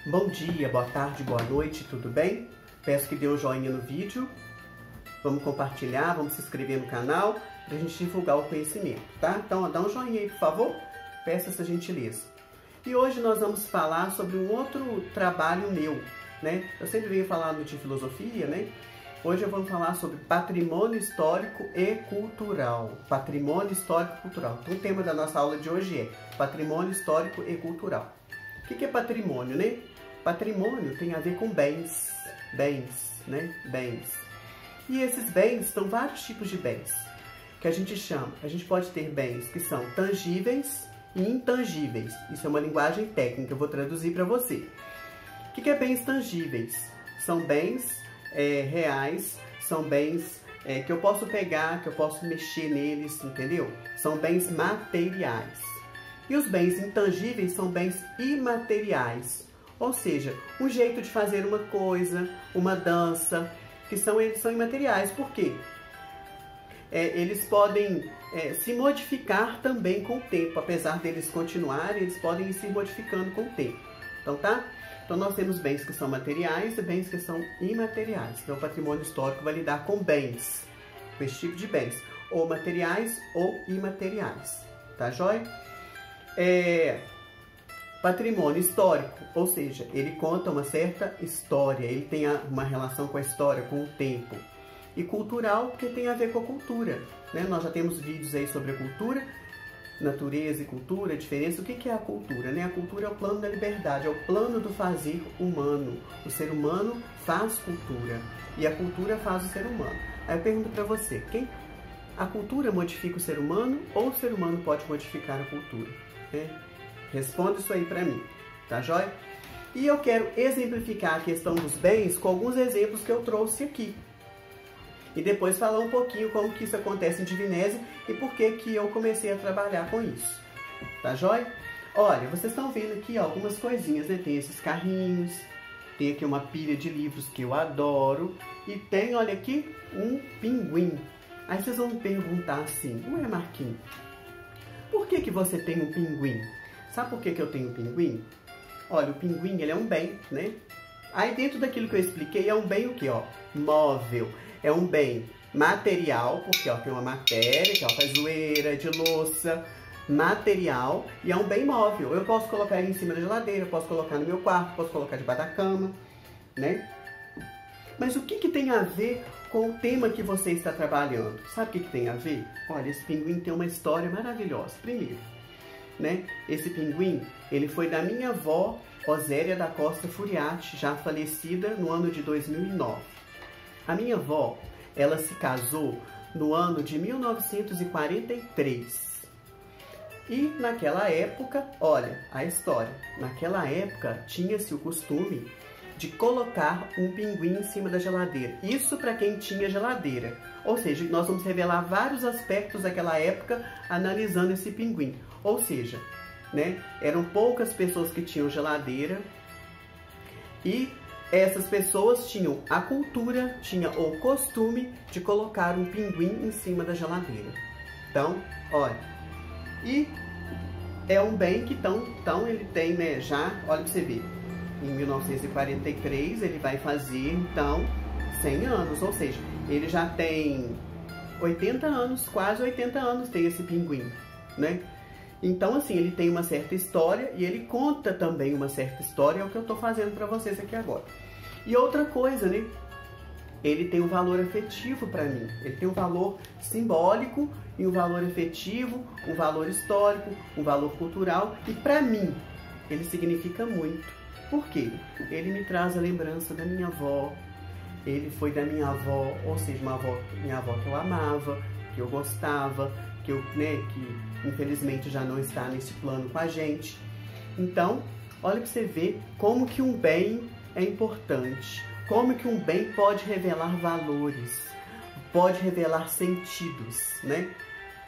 Bom dia, boa tarde, boa noite, tudo bem? Peço que dê um joinha no vídeo, vamos compartilhar, vamos se inscrever no canal para a gente divulgar o conhecimento, tá? Então dá um joinha aí, por favor, peço essa gentileza. E hoje nós vamos falar sobre um outro trabalho meu, né? Eu sempre venho falando de filosofia, né? Hoje eu vou falar sobre patrimônio histórico e cultural. Patrimônio histórico e cultural. Então o tema da nossa aula de hoje é patrimônio histórico e cultural. O que é patrimônio, né? Patrimônio tem a ver com bens, né? Bens. E esses bens são vários tipos de bens que a gente chama. A gente pode ter bens que são tangíveis e intangíveis. Isso é uma linguagem técnica, eu vou traduzir para você. O que é bens tangíveis? São bens reais, são bens que eu posso pegar, que eu posso mexer neles, entendeu? São bens materiais. E os bens intangíveis são bens imateriais, ou seja, um jeito de fazer uma coisa, uma dança, que são imateriais. Por quê? Eles podem se modificar também com o tempo, apesar deles continuarem, eles podem ir se modificando com o tempo. Então, tá? Então, nós temos bens que são materiais e bens que são imateriais. Então, o patrimônio histórico vai lidar com bens, com esse tipo de bens, ou materiais ou imateriais. Tá joia? Patrimônio histórico, ou seja, ele conta uma certa história, ele tem uma relação com a história, com o tempo. E cultural, porque tem a ver com a cultura, né? Nós já temos vídeos aí sobre a cultura, natureza e cultura, a diferença. O que é a cultura, né? A cultura é o plano da liberdade, é o plano do fazer humano. O ser humano faz cultura e a cultura faz o ser humano. Aí eu pergunto para você, a cultura modifica o ser humano ou o ser humano pode modificar a cultura? Responda isso aí para mim, tá joia? E eu quero exemplificar a questão dos bens com alguns exemplos que eu trouxe aqui. E depois falar um pouquinho como que isso acontece em Divinésio e por que que eu comecei a trabalhar com isso. Tá joia? Olha, vocês estão vendo aqui algumas coisinhas, né? Tem esses carrinhos, tem aqui uma pilha de livros que eu adoro e tem, olha aqui, um pinguim. Aí vocês vão me perguntar assim, ué, Marquinhos, por que que você tem um pinguim? Sabe por que que eu tenho um pinguim? Olha, o pinguim, ele é um bem, né? Aí dentro daquilo que eu expliquei, é um bem o quê, ó? Móvel. É um bem material, porque ó, tem uma matéria, que é uma cajueira de louça, material, e é um bem móvel. Eu posso colocar ele em cima da geladeira, eu posso colocar no meu quarto, posso colocar debaixo da cama, né? Mas o que que tem a ver com o tema que você está trabalhando? Sabe o que que tem a ver? Olha, esse pinguim tem uma história maravilhosa. Primeiro, né? Esse pinguim, ele foi da minha avó, Oséria da Costa Furiati, já falecida no ano de 2009. A minha avó, ela se casou no ano de 1943. E naquela época, olha a história, naquela época tinha-se o costume de colocar um pinguim em cima da geladeira. Isso para quem tinha geladeira. Ou seja, nós vamos revelar vários aspectos daquela época analisando esse pinguim. Ou seja, né, eram poucas pessoas que tinham geladeira e essas pessoas tinham a cultura, tinham o costume de colocar um pinguim em cima da geladeira. Então, olha, e é um bem que então ele tem, né, já, olha pra você ver, em 1943 ele vai fazer, então, 100 anos, ou seja, ele já tem 80 anos, quase 80 anos tem esse pinguim, né? Então, assim, ele tem uma certa história e ele conta também uma certa história, é o que eu tô fazendo para vocês aqui agora. E outra coisa, né? Ele tem um valor afetivo para mim. Ele tem um valor simbólico e um valor afetivo, um valor histórico, um valor cultural. E para mim, ele significa muito. Por quê? Ele me traz a lembrança da minha avó. Ele foi da minha avó, ou seja, minha avó que eu amava, que eu gostava, que infelizmente já não está nesse plano com a gente. Então, olha para você ver como que um bem é importante, como que um bem pode revelar valores, pode revelar sentidos, né?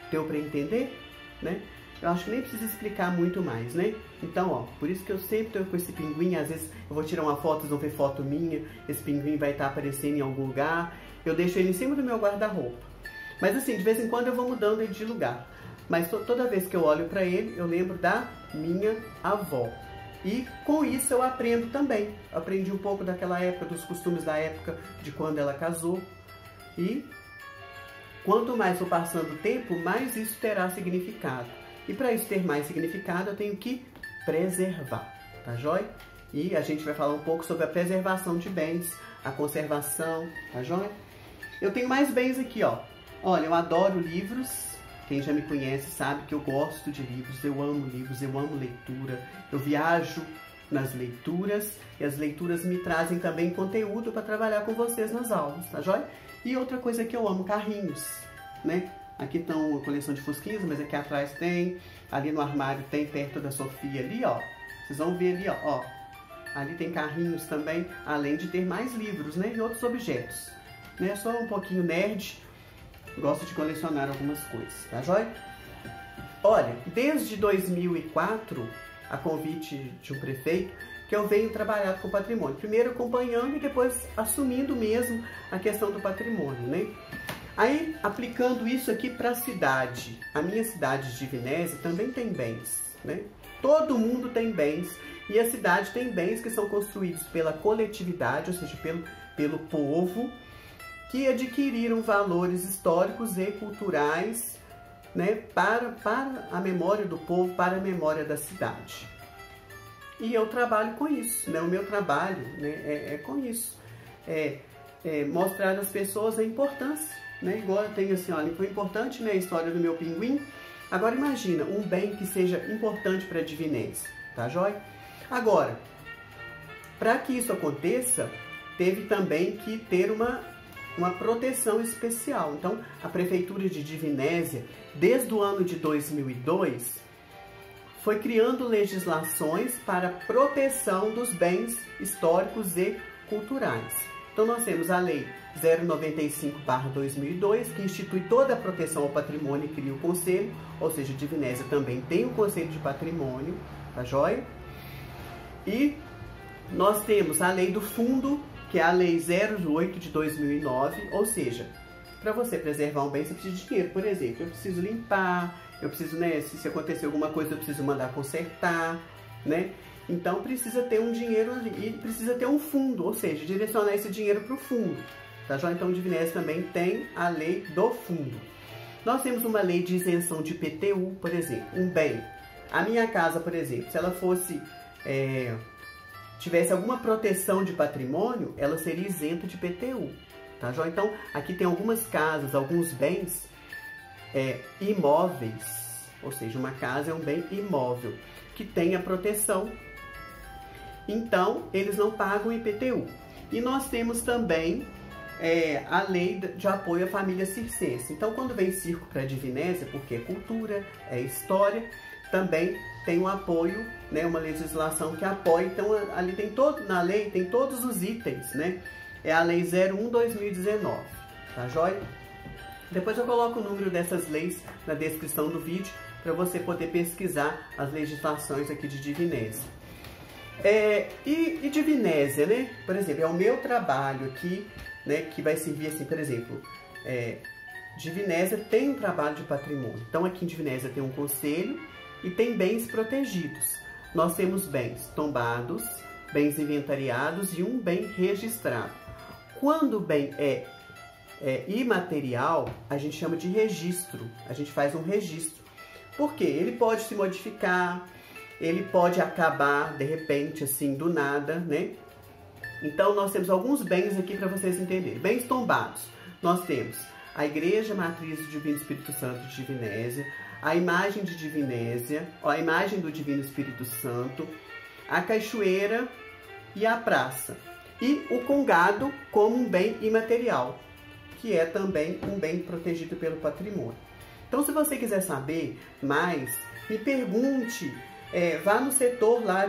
Deu para entender, né? Eu acho que nem precisa explicar muito mais, né? Então, ó, por isso que eu sempre estou com esse pinguim. Às vezes eu vou tirar uma foto, vocês vão ver foto minha, esse pinguim vai estar aparecendo em algum lugar. Eu deixo ele em cima do meu guarda-roupa. Mas assim, de vez em quando eu vou mudando ele de lugar. Mas toda vez que eu olho para ele, eu lembro da minha avó. E com isso eu aprendo também. Aprendi um pouco daquela época, dos costumes da época de quando ela casou. E quanto mais for passando o tempo, mais isso terá significado. E para isso ter mais significado, eu tenho que preservar, tá joia? E a gente vai falar um pouco sobre a preservação de bens, a conservação, tá joia? Eu tenho mais bens aqui, ó. Olha, eu adoro livros. Quem já me conhece sabe que eu gosto de livros, eu amo leitura, eu viajo nas leituras e as leituras me trazem também conteúdo para trabalhar com vocês nas aulas, tá joia? E outra coisa que eu amo, carrinhos, né? Aqui estão a coleção de fusquinhas, mas aqui atrás tem, ali no armário tem, perto da Sofia ali, ó. Vocês vão ver ali, ó. Ali tem carrinhos também, além de ter mais livros, né? E outros objetos, né? Sou um pouquinho nerd. Gosto de colecionar algumas coisas, tá joia? Olha, desde 2004, a convite de um prefeito, que eu venho trabalhar com patrimônio. Primeiro acompanhando e depois assumindo mesmo a questão do patrimônio, né? Aí, aplicando isso aqui para a cidade. A minha cidade de Divinésia também tem bens, né? Todo mundo tem bens e a cidade tem bens que são construídos pela coletividade, ou seja, pelo povo, que adquiriram valores históricos e culturais, né, para a memória do povo, para a memória da cidade. E eu trabalho com isso, né? O meu trabalho, né, é com isso. Mostrar às pessoas a importância, né? Igual eu tenho assim, olha, foi importante, né, a história do meu pinguim. Agora imagina, um bem que seja importante para a Divinésia, tá joia? Agora, para que isso aconteça, teve também que ter uma proteção especial. Então, a Prefeitura de Divinésia, desde o ano de 2002, foi criando legislações para proteção dos bens históricos e culturais. Então, nós temos a Lei 095/2002, que institui toda a proteção ao patrimônio e cria o Conselho, ou seja, Divinésia também tem o Conselho de Patrimônio, tá joia? E nós temos a Lei do Fundo, que é a Lei 08 de 2009, ou seja, para você preservar um bem, você precisa de dinheiro. Por exemplo, eu preciso limpar, eu preciso, né, se acontecer alguma coisa, eu preciso mandar consertar, né? Então, precisa ter um dinheiro e precisa ter um fundo, ou seja, direcionar esse dinheiro para o fundo, tá joia? Então, Divinésia também tem a Lei do Fundo. Nós temos uma lei de isenção de IPTU, por exemplo, um bem. A minha casa, por exemplo, se ela fosse... tivesse alguma proteção de patrimônio, ela seria isenta de IPTU, tá joia? Então, aqui tem algumas casas, alguns bens imóveis, ou seja, uma casa é um bem imóvel, que tem a proteção, então, eles não pagam IPTU. E nós temos também a lei de apoio à família circense. Então, quando vem circo para a Divinésia, porque é cultura, é história, também tem um apoio, né, uma legislação que apoia. Então, ali tem na lei tem todos os itens, né? É a Lei 01/2019, tá joia? Depois eu coloco o número dessas leis na descrição do vídeo para você poder pesquisar as legislações aqui de Divinésia. E Divinésia, né? Por exemplo, é o meu trabalho aqui, né, que vai servir assim, por exemplo, Divinésia tem um trabalho de patrimônio. Então, aqui em Divinésia tem um conselho e tem bens protegidos. Nós temos bens tombados, bens inventariados e um bem registrado. Quando o bem é imaterial, a gente chama de registro. A gente faz um registro. Por quê? Ele pode se modificar, ele pode acabar de repente, assim, do nada, né? Então, nós temos alguns bens aqui para vocês entenderem. Bens tombados. Nós temos a Igreja Matriz do Divino Espírito Santo de Divinésia, a imagem de Divinésia, a imagem do Divino Espírito Santo, a cachoeira e a praça. E o congado como um bem imaterial, que é também um bem protegido pelo patrimônio. Então, se você quiser saber mais, me pergunte, vá no setor lá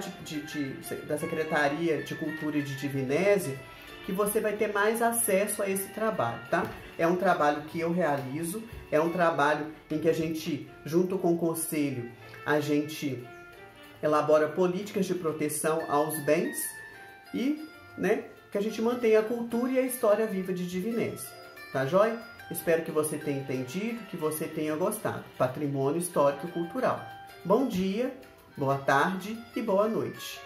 da Secretaria de Cultura de Divinésia, que você vai ter mais acesso a esse trabalho, tá? É um trabalho que eu realizo, é um trabalho em que a gente, junto com o Conselho, a gente elabora políticas de proteção aos bens e, né, que a gente mantenha a cultura e a história viva de Divinésia, tá joia? Espero que você tenha entendido, que você tenha gostado. Patrimônio histórico e cultural. Bom dia, boa tarde e boa noite.